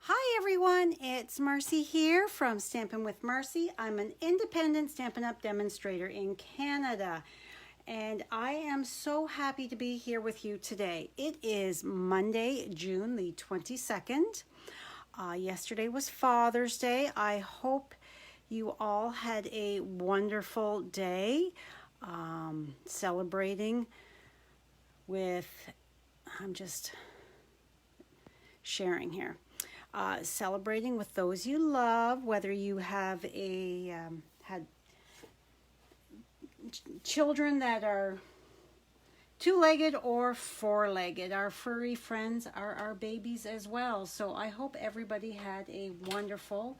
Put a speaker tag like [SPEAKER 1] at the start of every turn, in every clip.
[SPEAKER 1] Hi everyone, it's Marcy here from Stampin' with Marcy. I'm an independent Stampin' Up! Demonstrator in Canada, and I am so happy to be here with you today. It is Monday, June the 22nd. Yesterday was Father's Day. I hope you all had a wonderful day celebrating with, I'm just sharing here. Celebrating with those you love, whether you have had children that are two-legged or four-legged. Our furry friends are our babies as well. So I hope everybody had a wonderful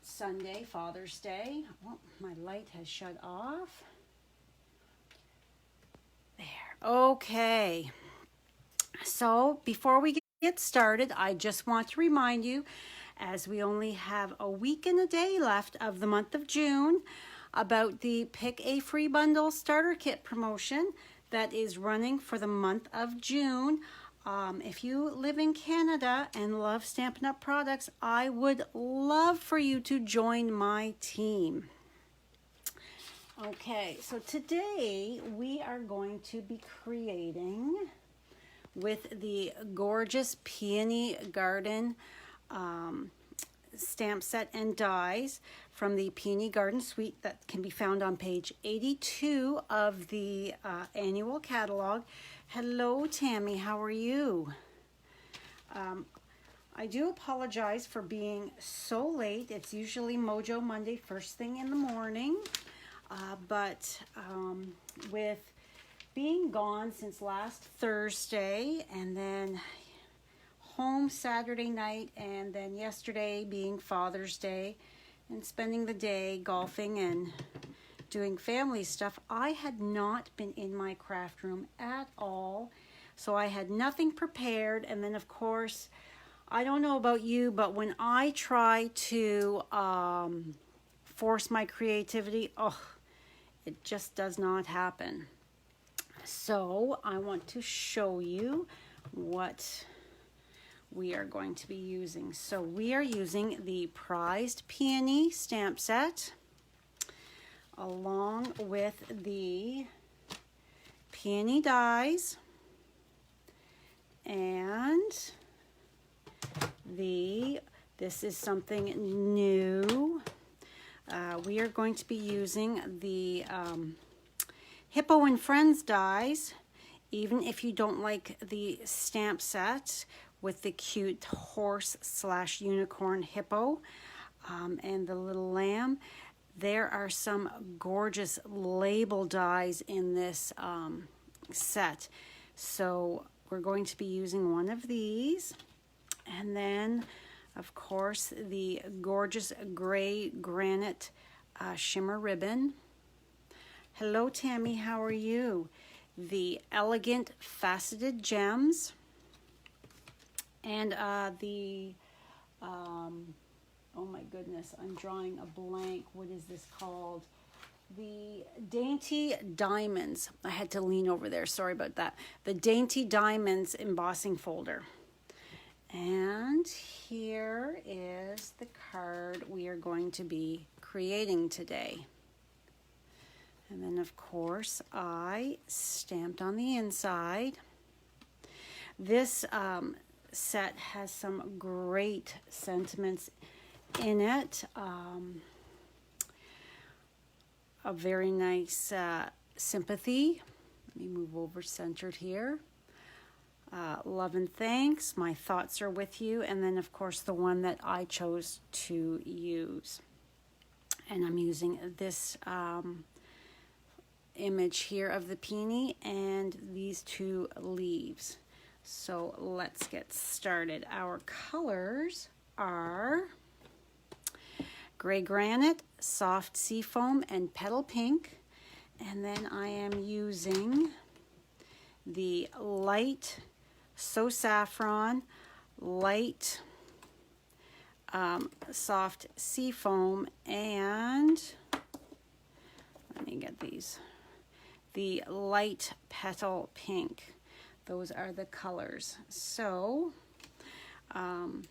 [SPEAKER 1] Sunday, Father's Day. Oh, my light has shut off. There. Okay. So before we get started, I just want to remind you, as we only have a week and a day left of the month of June, about the Pick a Free Bundle Starter Kit promotion that is running for the month of June. If you live in Canada and love Stampin' Up! Products, I would love for you to join my team. Okay, so today we are going to be creating with the gorgeous Peony Garden stamp set and dies from the Peony Garden Suite that can be found on page 82 of the annual catalog. Hello, Tammy, how are you? I do apologize for being so late. It's usually Mojo Monday, first thing in the morning, but with being gone since last Thursday and then home Saturday night and then yesterday being Father's Day and spending the day golfing and doing family stuff, I had not been in my craft room at all. So I had nothing prepared. And then of course, I don't know about you, but when I try to force my creativity, it just does not happen. So I want to show you what we are going to be using. So we are using the Prized Peony stamp set along with the Peony dies and this is something new. We are going to be using the Hippo Friends Dies, even if you don't like the stamp set with the cute horse / unicorn hippo and the little lamb. There are some gorgeous label dies in this set. So we're going to be using one of these. And then, of course, the gorgeous gray granite shimmer ribbon. Hello, Tammy, how are you? The elegant faceted gems and oh my goodness, I'm drawing a blank. What is this called? The Dainty Diamonds. I had to lean over there, sorry about that. The Dainty Diamonds embossing folder. And here is the card we are going to be creating today. And then, of course, I stamped on the inside. This set has some great sentiments in it. A very nice sympathy. Let me move over centered here. Love and thanks. My thoughts are with you. And then, of course, the one that I chose to use. And I'm using this image here of the peony and these two leaves. So let's get started. Our colors are gray granite, soft seafoam, and petal pink. And then I am using the light So Saffron, light soft seafoam, and let me get these. The light petal pink. Those are the colors. So I've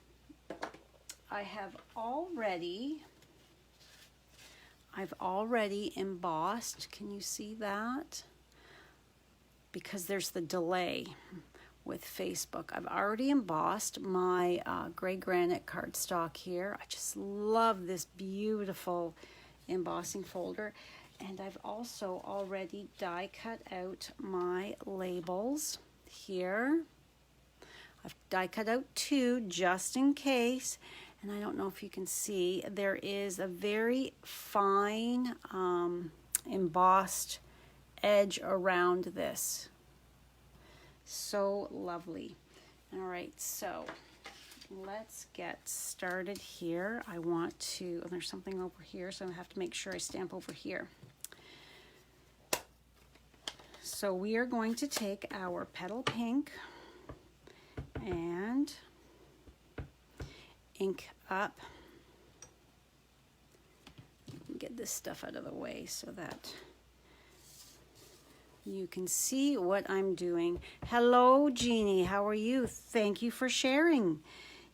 [SPEAKER 1] already embossed. Can you see that? Because there's the delay with Facebook. I've already embossed my gray granite cardstock here. I just love this beautiful embossing folder. And I've also already die cut out my labels here. I've die cut out 2 just in case. And I don't know if you can see, there is a very fine embossed edge around this. So lovely. All right, so let's get started here. I want to, oh, there's something over here, so I have to make sure I stamp over here. So we are going to take our petal pink and ink up. Get this stuff out of the way so that you can see what I'm doing. Hello, Jeannie. How are you? Thank you for sharing.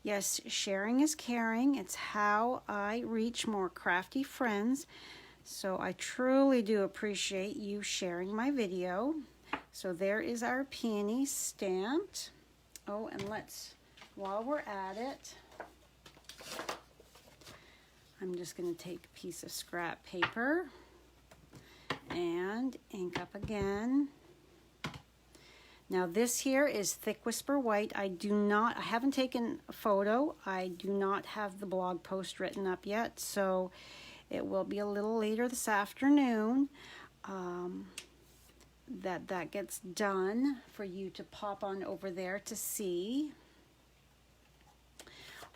[SPEAKER 1] Yes, sharing is caring. It's how I reach more crafty friends. So I truly do appreciate you sharing my video. So there is our peony stamped. Oh, and let's, while we're at it, I'm just going to take a piece of scrap paper and ink up again. Now this here is Thick Whisper White. I haven't taken a photo. I do not have the blog post written up yet, so it will be a little later this afternoon that gets done for you to pop on over there to see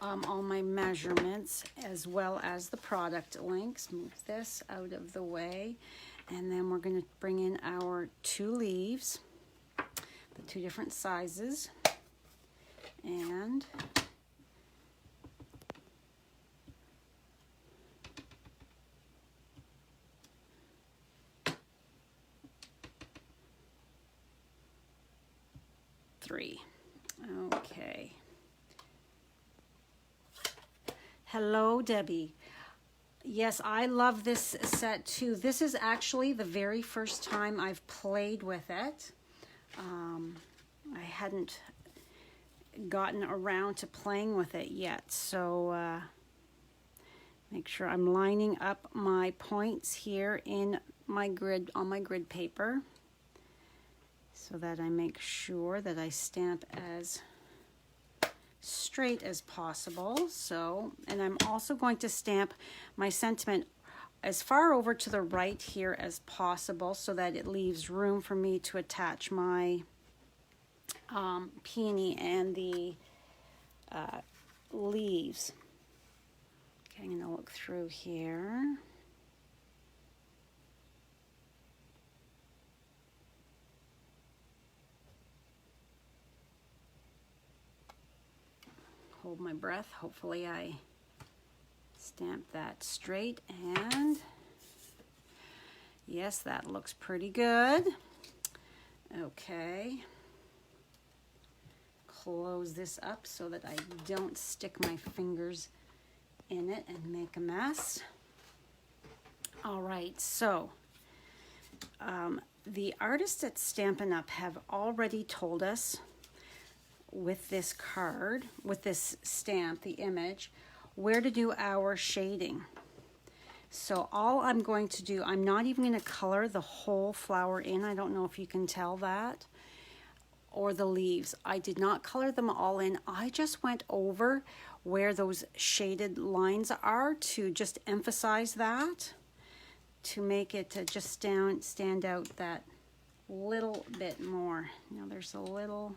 [SPEAKER 1] all my measurements as well as the product links. Move this out of the way, and then we're going to bring in our 2 leaves, the 2 different sizes, and three. Okay. Hello, Debbie. Yes, I love this set too. This is actually the very first time I've played with it. I hadn't gotten around to playing with it yet, so make sure I'm lining up my points here in my grid, on my grid paper, so that I make sure that I stamp as straight as possible. So, and I'm also going to stamp my sentiment as far over to the right here as possible so that it leaves room for me to attach my peony and the leaves. Okay, I'm going to look through here. Hold my breath. Hopefully I stamp that straight, and yes, that looks pretty good. Okay. Close this up so that I don't stick my fingers in it and make a mess. All right, so the artists at Stampin' Up have already told us with this card, with this stamp, the image, where to do our shading. So all I'm going to do, I'm not even going to color the whole flower in. I don't know if you can tell that, or the leaves. I did not color them all in. I just went over where those shaded lines are to just emphasize that, to make it just stand out that little bit more. Now there's a little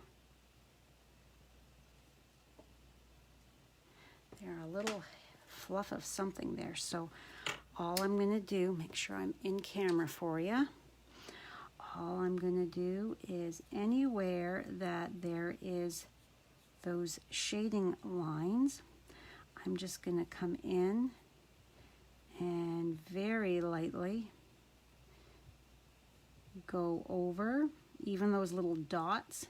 [SPEAKER 1] fluff of something there. So all I'm going to do, make sure I'm in camera for you. All I'm going to do is anywhere that there is those shading lines, I'm just going to come in and very lightly go over even those little dots,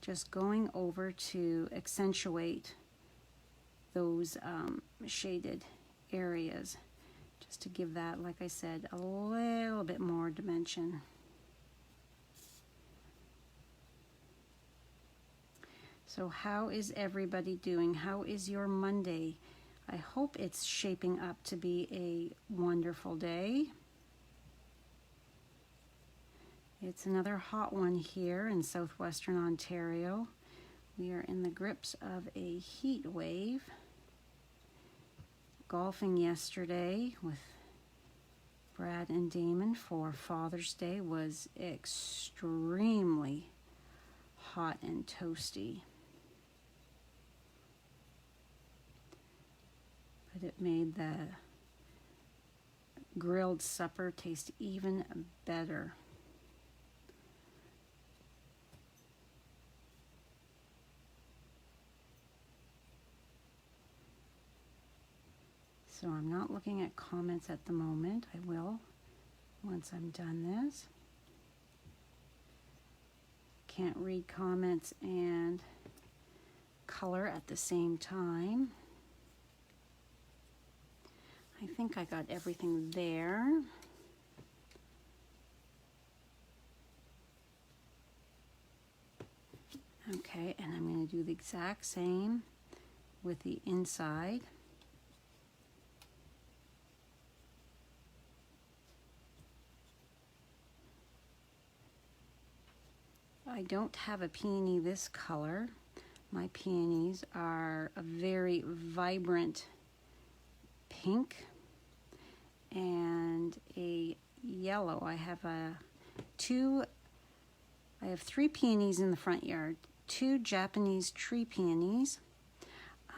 [SPEAKER 1] just going over to accentuate those shaded areas, just to give that, like I said, a little bit more dimension. So how is everybody doing? How is your Monday? I hope it's shaping up to be a wonderful day. It's another hot one here in southwestern Ontario. We are in the grips of a heat wave. Golfing yesterday with Brad and Damon for Father's Day was extremely hot and toasty. But it made the grilled supper taste even better. So I'm not looking at comments at the moment. I will once I'm done this. Can't read comments and color at the same time. I think I got everything there. Okay, and I'm going to do the exact same with the inside. I don't have a peony this color. My peonies are a very vibrant pink and a yellow. I have three peonies in the front yard, 2 Japanese tree peonies,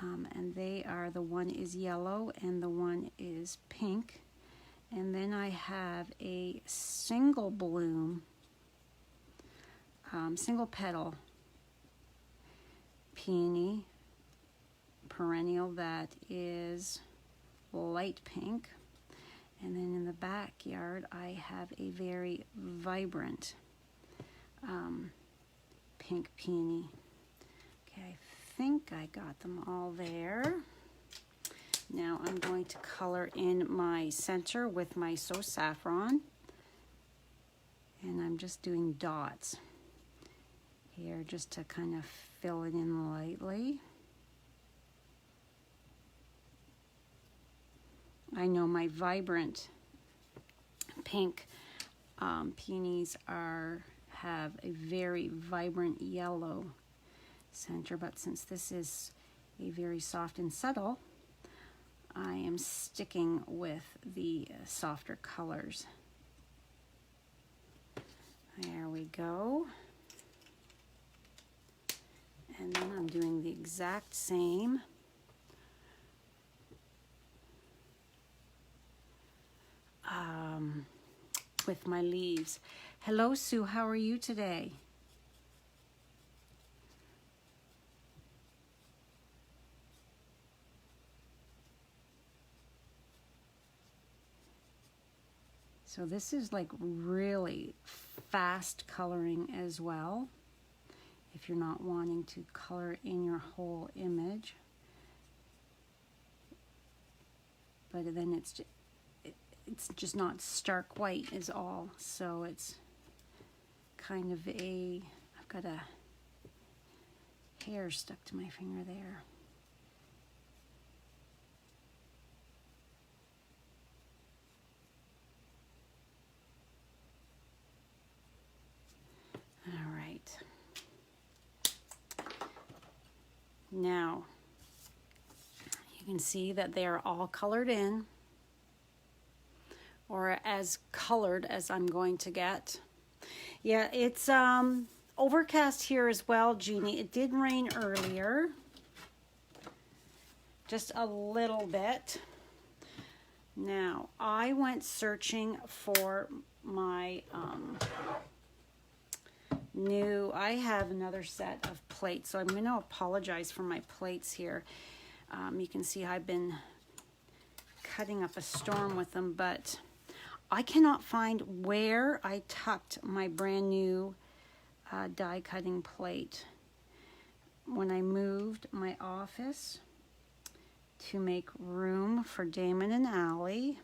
[SPEAKER 1] and they are, the one is yellow and the one is pink. And then I have a single bloom, single petal peony perennial that is light pink. And then in the backyard I have a very vibrant pink peony. Okay, I think I got them all there. Now I'm going to color in my center with my So Saffron, and I'm just doing dots here just to kind of fill it in lightly. I know my vibrant pink peonies have a very vibrant yellow center, but since this is a very soft and subtle, I am sticking with the softer colors. There we go. And then I'm doing the exact same with my leaves. Hello, Sue. How are you today? So this is like really fast coloring as well, if you're not wanting to color in your whole image. But then it's just not stark white is all. So it's kind of I've got a hair stuck to my finger there. All right. Now, you can see that they are all colored in, or as colored as I'm going to get. Yeah, it's overcast here as well, Jeannie. It did rain earlier, just a little bit. Now, I went searching for my I have another set of plates, so I'm going to apologize for my plates here. You can see I've been cutting up a storm with them, but I cannot find where I tucked my brand new die cutting plate. when I moved my office to make room for Damon and Allie,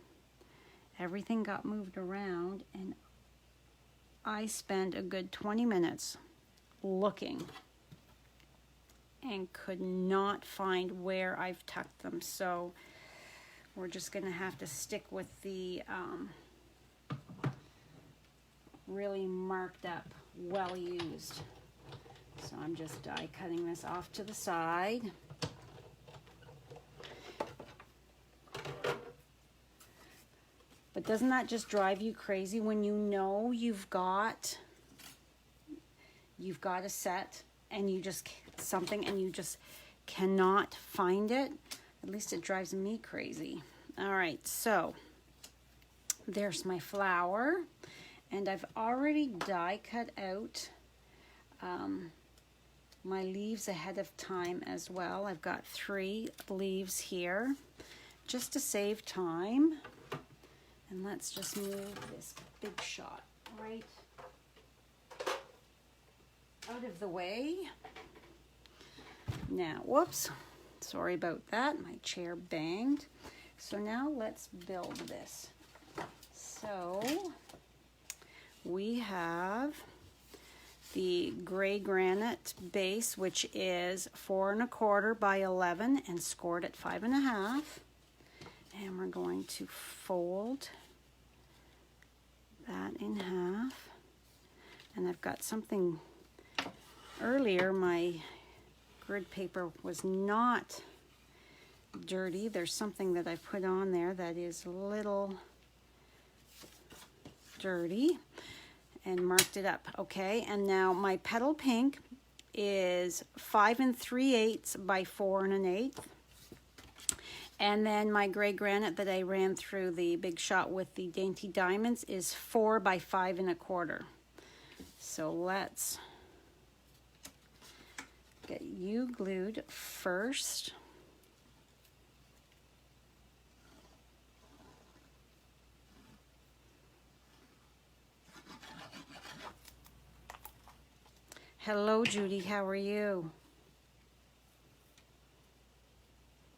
[SPEAKER 1] everything got moved around, and I spent a good 20 minutes looking and could not find where I've tucked them. So we're just gonna have to stick with the really marked up, well used. So I'm just die cutting this off to the side. But doesn't that just drive you crazy when you know you've got a set and you just something and you just cannot find it? At least it drives me crazy. All right, so there's my flower, and I've already die cut out my leaves ahead of time as well. I've got 3 leaves here just to save time. And let's just move this big shot right out of the way. Now, whoops, sorry about that. My chair banged. So now let's build this. So we have the gray granite base, which is 4 1/4 by 11 and scored at 5 1/2. And we're going to fold that in half. And I've got something earlier, my grid paper was not dirty. There's something that I put on there that is a little dirty, and marked it up. Okay, and now my petal pink is 5 3/8 by 4 1/8. And then my gray granite that I ran through the big shot with the dainty diamonds is 4 by 5 1/4. So let's get you glued first. Hello, Judy, how are you?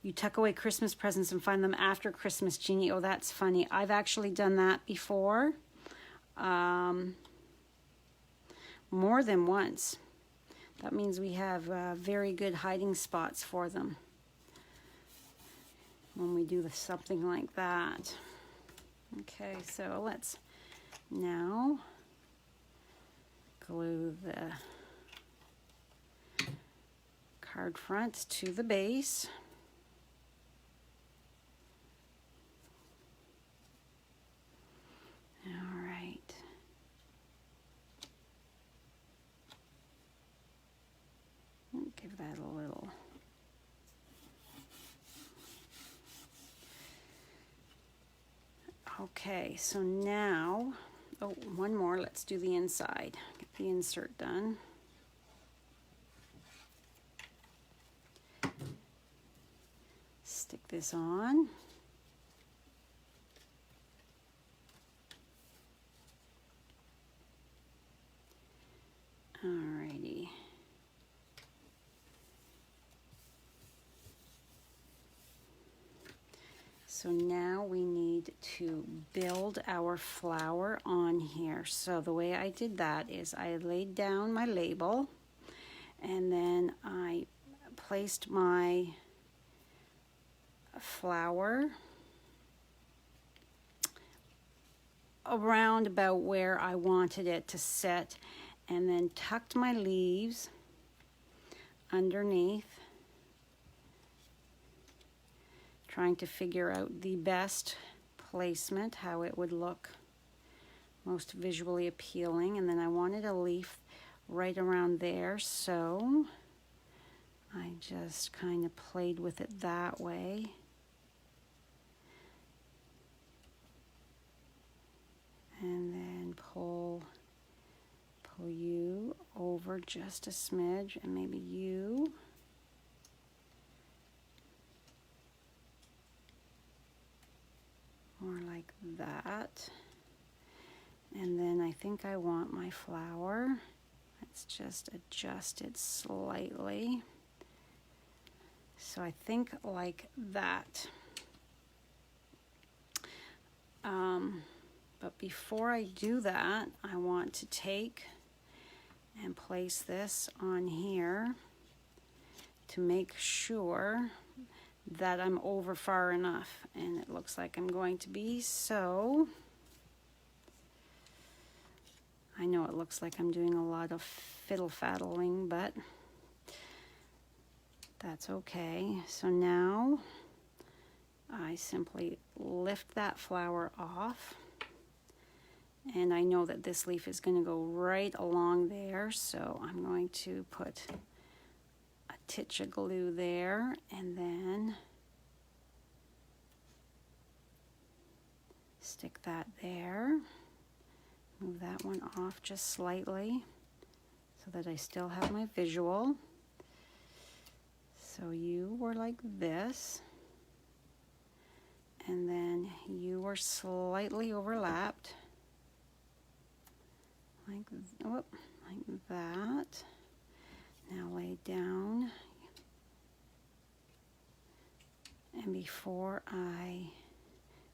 [SPEAKER 1] You tuck away Christmas presents and find them after Christmas, Jeannie. Oh, that's funny. I've actually done that before. More than once. That means we have very good hiding spots for them when we do something like that. Okay, so let's now glue the card front to the base. All right. Give that a little. Okay, so now, oh, one more. Let's do the inside. Get the insert done. Stick this on. Alrighty. So now we need to build our flower on here. So the way I did that is I laid down my label, and then I placed my flower around about where I wanted it to sit, and then tucked my leaves underneath, trying to figure out the best placement, how it would look most visually appealing. And then I wanted a leaf right around there, so I just kind of played with it that way. And then pull you over just a smidge, and maybe you. More like that. And then I think I want my flower. Let's just adjust it slightly. So I think like that. But before I do that, I want to take and place this on here to make sure that I'm over far enough, and it looks like I'm going to be. So I know it looks like I'm doing a lot of fiddle-faddling, but that's okay. So now I simply lift that flower off, and I know that this leaf is going to go right along there, so I'm going to put a titch of glue there, and then stick that there. Move that one off just slightly so that I still have my visual. So you were like this, and then you were slightly overlapped, like that. Now lay down, and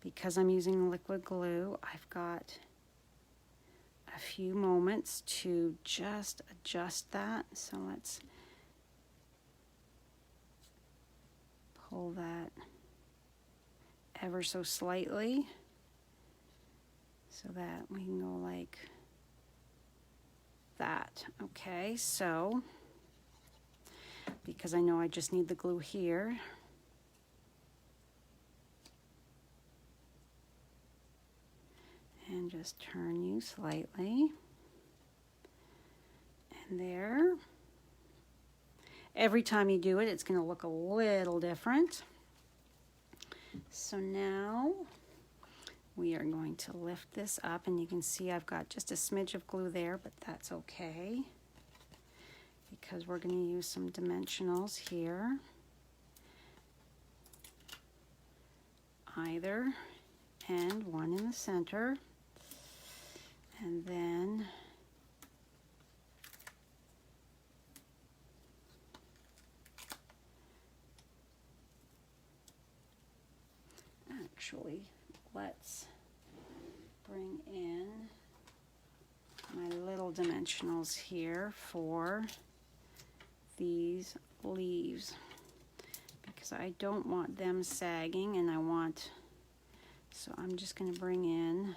[SPEAKER 1] because I'm using liquid glue, I've got a few moments to just adjust that. So let's pull that ever so slightly so that we can go like that. Okay, so because I know I just need the glue here, and just turn you slightly, and there. Every time you do it, it's going to look a little different. So now we are going to lift this up, and you can see I've got just a smidge of glue there, but that's okay because we're going to use some dimensionals here. Either end, one in the center, and then actually, let's bring in my little dimensionals here for these leaves because I don't want them sagging, and so I'm just going to bring in,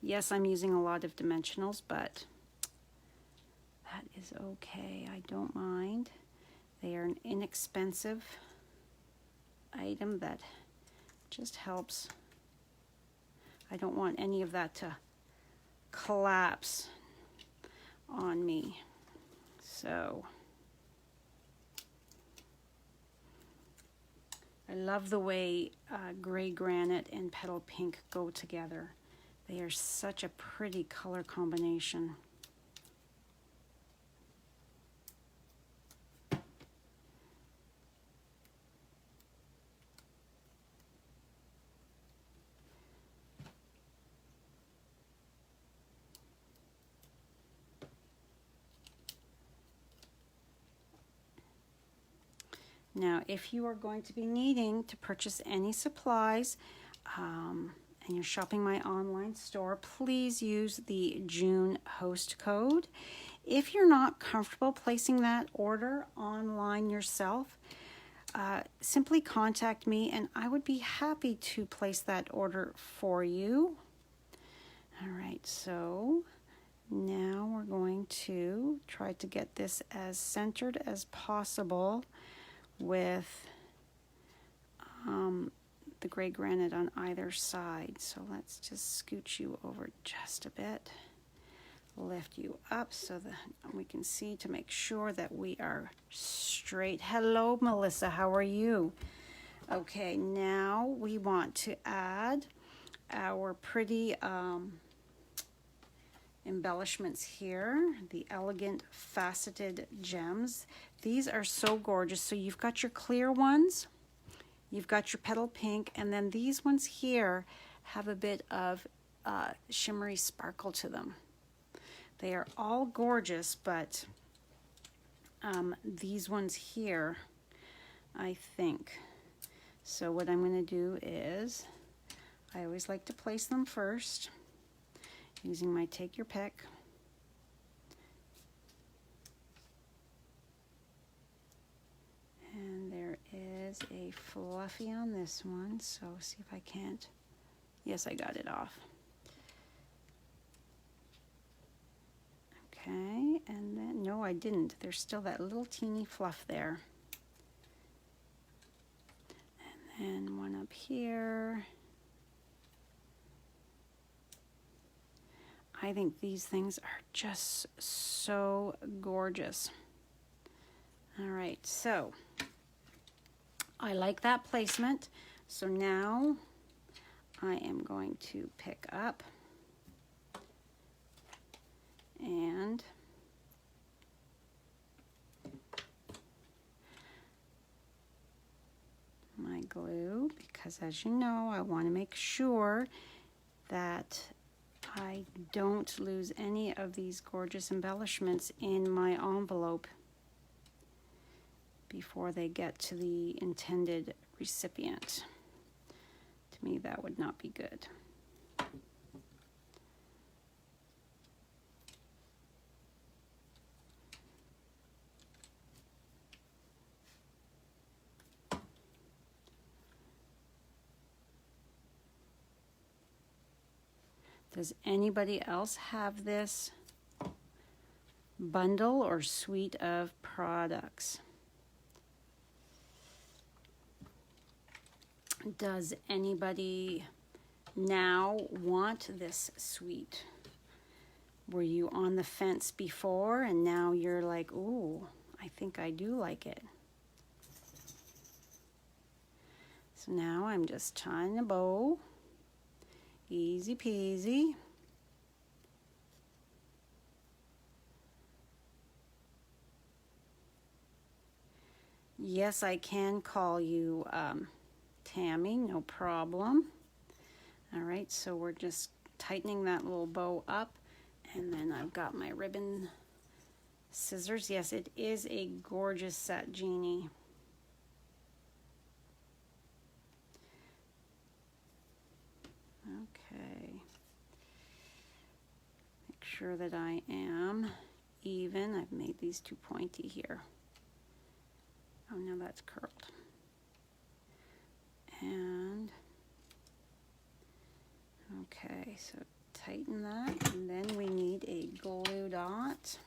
[SPEAKER 1] yes, I'm using a lot of dimensionals, but that is okay. I don't mind. They are an inexpensive item that just helps. I don't want any of that to collapse on me. So I love the way gray granite and petal pink go together. They are such a pretty color combination. Now, if you are going to be needing to purchase any supplies and you're shopping my online store, please use the June host code. If you're not comfortable placing that order online yourself, simply contact me and I would be happy to place that order for you. All right, so now we're going to try to get this as centered as possible with the gray granite on either side. So let's just scooch you over just a bit, lift you up so that we can see to make sure that we are straight. Hello, Melissa, how are you? Okay, now we want to add our pretty embellishments here, the elegant faceted gems. These are so gorgeous. So you've got your clear ones, you've got your petal pink, and then these ones here have a bit of shimmery sparkle to them. They are all gorgeous, but these ones here I think. So what I'm going to do is, I always like to place them first using my take your pick. And there is a fluffy on this one, so see if I can't. Yes, I got it off. Okay, and then, no, I didn't. There's still that little teeny fluff there. And then one up here. I think these things are just so gorgeous. All right, so I like that placement. So now I am going to pick up and my glue, because as you know, I want to make sure that I don't lose any of these gorgeous embellishments in my envelope before they get to the intended recipient. To me, that would not be good. Does anybody else have this bundle or suite of products? Does anybody now want this suite? Were you on the fence before and now you're like, ooh, I think I do like it. So now I'm just tying a bow. Easy peasy. Yes, I can call you Tammy, no problem. All right, so we're just tightening that little bow up, and then I've got my ribbon scissors. Yes, it is a gorgeous set, Jeannie. Okay. Make sure that I am even. I've made these too pointy here. Oh, now that's curled. And, okay, so tighten that, and then we need a glue dot.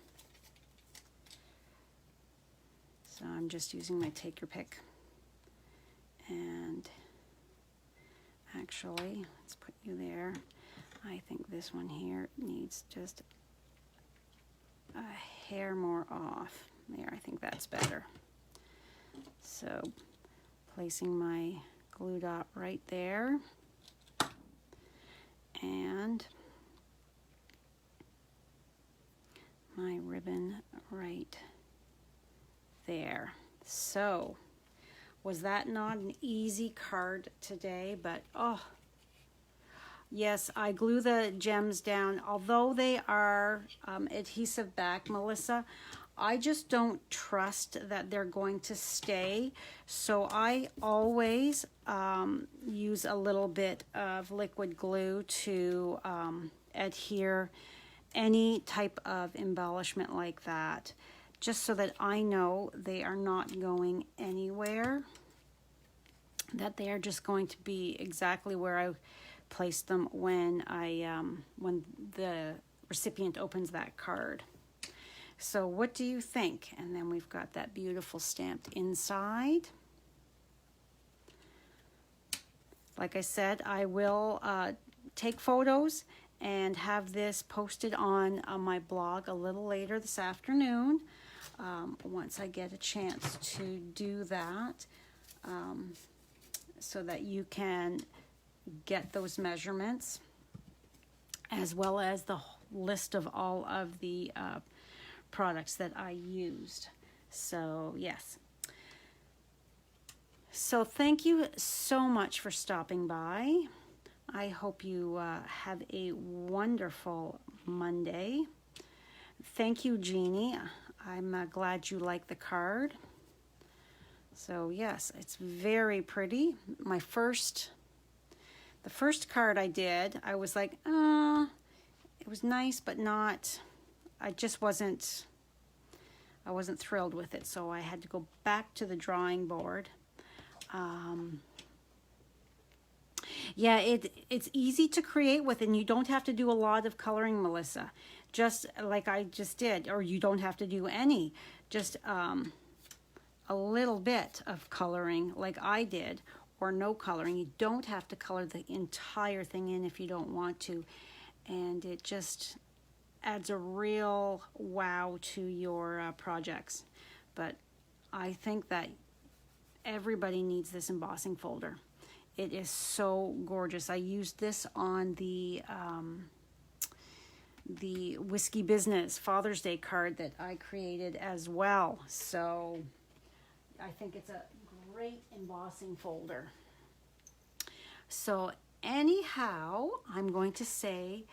[SPEAKER 1] So I'm just using my take your pick. And actually, let's put you there. I think this one here needs just a hair more off. There, I think that's better. So, placing my glue dot right there. And my ribbon right there. So, was that not an easy card today? But, oh, yes, I glue the gems down. Although they are adhesive back, Melissa, I just don't trust that they're going to stay. So I always use a little bit of liquid glue to adhere any type of embellishment like that, just so that I know they are not going anywhere, that they are just going to be exactly where I placed them when when the recipient opens that card. So what do you think? And then we've got that beautiful stamped inside. Like I said, I will take photos and have this posted on my blog a little later this afternoon, once I get a chance to do that, so that you can get those measurements, as well as the list of all of the products that I used. So yes. So thank you so much for stopping by. I hope you have a wonderful Monday. Thank you, Jeannie. I'm glad you like the card. So yes, it's very pretty. The first card I did, I was like, it was nice, but not, I wasn't thrilled with it. So I had to go back to the drawing board. Yeah, it's easy to create with, and you don't have to do a lot of coloring, Melissa. Just like I just did, or you don't have to do any. Just a little bit of coloring like I did, or no coloring. You don't have to color the entire thing in if you don't want to. And it just adds a real wow to your projects. But I think that everybody needs this embossing folder. It is so gorgeous. I used this on the Whiskey Business Father's Day card that I created as well. So I think it's a great embossing folder. So anyhow, I'm going to say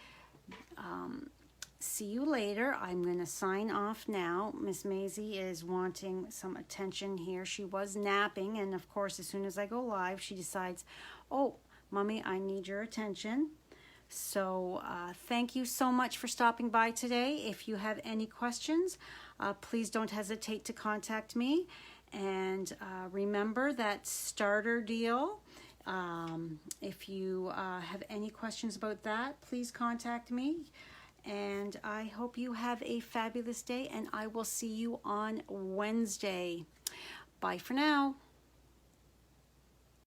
[SPEAKER 1] see you later. I'm going to sign off now. Miss Maisie is wanting some attention here. She was napping, and of course, as soon as I go live, she decides, oh, Mommy, I need your attention. So thank you so much for stopping by today. If you have any questions, please don't hesitate to contact me. And remember that starter deal. If you have any questions about that, please contact me. And I hope you have a fabulous day, and I will see you on Wednesday. Bye for now.